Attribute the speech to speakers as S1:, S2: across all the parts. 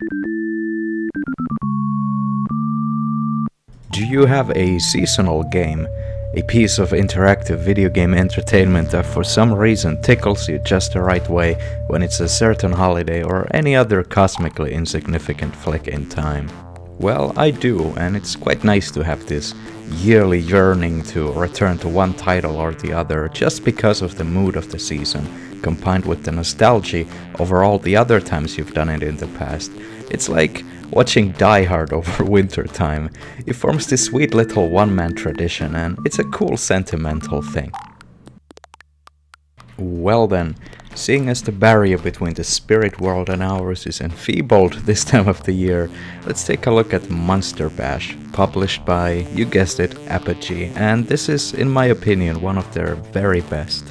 S1: Do you have a seasonal game? A piece of interactive video game entertainment that for some reason tickles you just the right way when it's a certain holiday or any other cosmically insignificant flick in time? Well, I do, and it's quite nice to have this yearly yearning to return to one title or the other just because of the mood of the season, combined with the nostalgia over all the other times you've done it in the past. It's like watching Die Hard over winter time. It forms this sweet little one-man tradition, and it's a cool sentimental thing. Well then, seeing as the barrier between the spirit world and ours is enfeebled this time of the year, let's take a look at Monster Bash, published by, you guessed it, Apogee, and this is, in my opinion, one of their very best.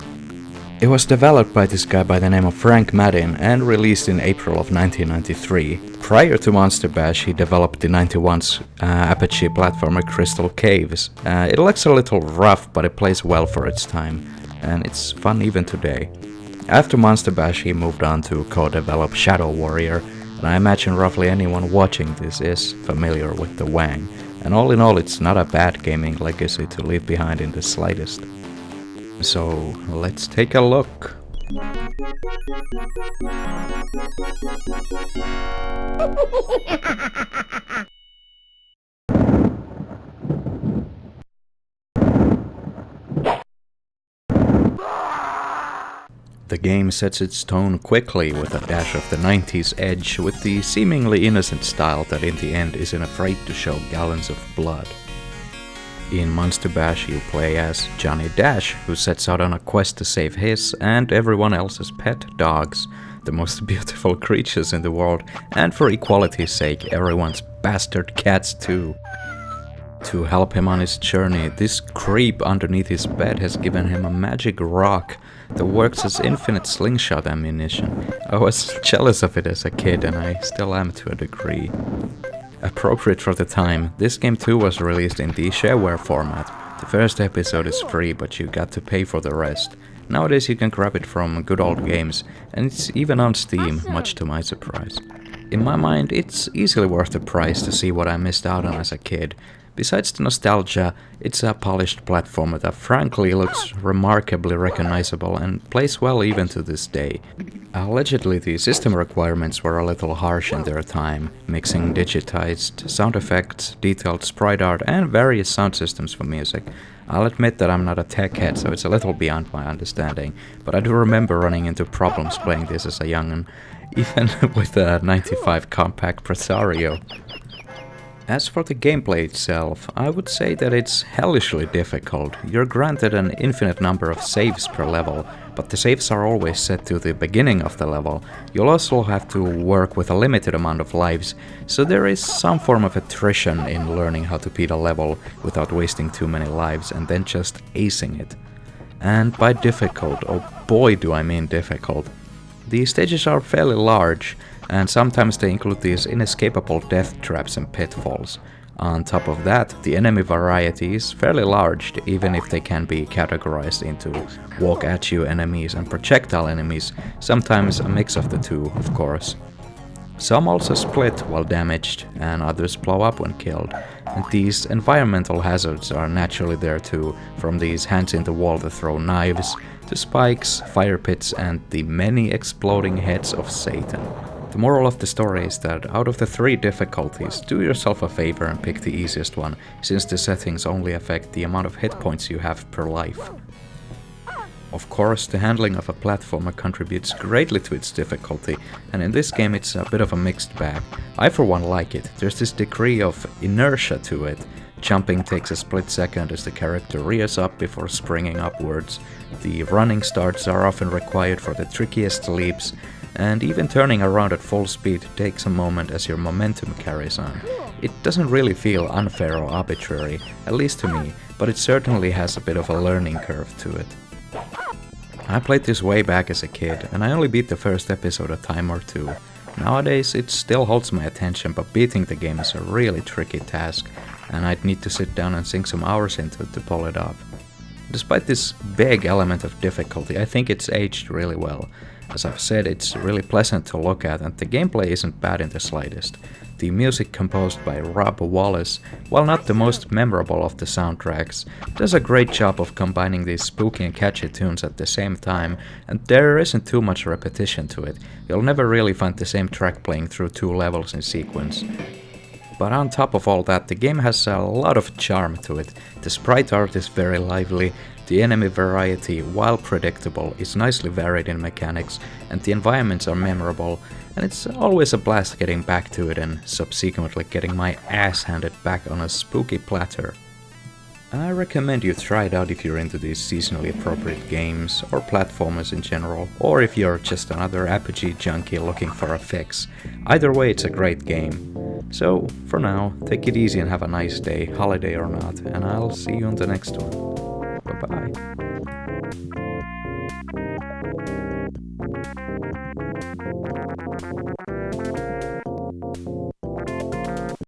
S1: It was developed by this guy by the name of Frank Madden and released in April of 1993. Prior to Monster Bash, he developed the 91's Apogee platformer Crystal Caves. It looks a little rough, but it plays well for its time, and it's fun even today. After Monster Bash, he moved on to co-develop Shadow Warrior, and I imagine roughly anyone watching this is familiar with the Wang. And all in all, it's not a bad gaming legacy to leave behind in the slightest. So, let's take a look. The game sets its tone quickly with a dash of the 90s edge with the seemingly innocent style that in the end isn't afraid to show gallons of blood. In Monster Bash you play as Johnny Dash, who sets out on a quest to save his and everyone else's pet dogs, the most beautiful creatures in the world, and for equality's sake everyone's bastard cats too. To help him on his journey, this creep underneath his bed has given him a magic rock that works as infinite slingshot ammunition. I was jealous of it as a kid and I still am to a degree. Appropriate for the time, this game too was released in the shareware format. The first episode is free, but you got to pay for the rest. Nowadays you can grab it from Good Old Games, and it's even on Steam, much to my surprise. In my mind, it's easily worth the price to see what I missed out on as a kid. Besides the nostalgia, it's a polished platformer that frankly looks remarkably recognizable and plays well even to this day. Allegedly, the system requirements were a little harsh in their time, mixing digitized sound effects, detailed sprite art, and various sound systems for music. I'll admit that I'm not a tech head, so it's a little beyond my understanding, but I do remember running into problems playing this as a young'un, even with a 95 compact Presario. As for the gameplay itself, I would say that it's hellishly difficult. You're granted an infinite number of saves per level, but the saves are always set to the beginning of the level. You'll also have to work with a limited amount of lives, so there is some form of attrition in learning how to beat a level without wasting too many lives and then just acing it. And by difficult, oh boy do I mean difficult. The stages are fairly large, and sometimes they include these inescapable death traps and pitfalls. On top of that, the enemy variety is fairly large, even if they can be categorized into walk-at-you enemies and projectile enemies, sometimes a mix of the two, of course. Some also split while damaged, and others blow up when killed. And these environmental hazards are naturally there too, from these hands in the wall that throw knives, to spikes, fire pits, and the many exploding heads of Satan. The moral of the story is that out of the 3 difficulties, do yourself a favor and pick the easiest one, since the settings only affect the amount of hit points you have per life. Of course, the handling of a platformer contributes greatly to its difficulty, and in this game it's a bit of a mixed bag. I for one like it. There's this degree of inertia to it. Jumping takes a split second as the character rears up before springing upwards. The running starts are often required for the trickiest leaps, and even turning around at full speed takes a moment as your momentum carries on. It doesn't really feel unfair or arbitrary, at least to me, but it certainly has a bit of a learning curve to it. I played this way back as a kid, and I only beat the first episode a time or two. Nowadays it still holds my attention, but beating the game is a really tricky task, and I'd need to sit down and sink some hours into it to pull it off. Despite this big element of difficulty, I think it's aged really well. As I've said, it's really pleasant to look at, and the gameplay isn't bad in the slightest. The music composed by Rob Wallace, while not the most memorable of the soundtracks, does a great job of combining these spooky and catchy tunes at the same time, and there isn't too much repetition to it. You'll never really find the same track playing through 2 levels in sequence. But on top of all that, the game has a lot of charm to it. The sprite art is very lively, the enemy variety, while predictable, is nicely varied in mechanics, and the environments are memorable, and it's always a blast getting back to it and subsequently getting my ass handed back on a spooky platter. I recommend you try it out if you're into these seasonally appropriate games, or platformers in general, or if you're just another RPG junkie looking for a fix. Either way, it's a great game. So, for now, take it easy and have a nice day, holiday or not, and I'll see you on the next one. Bye bye.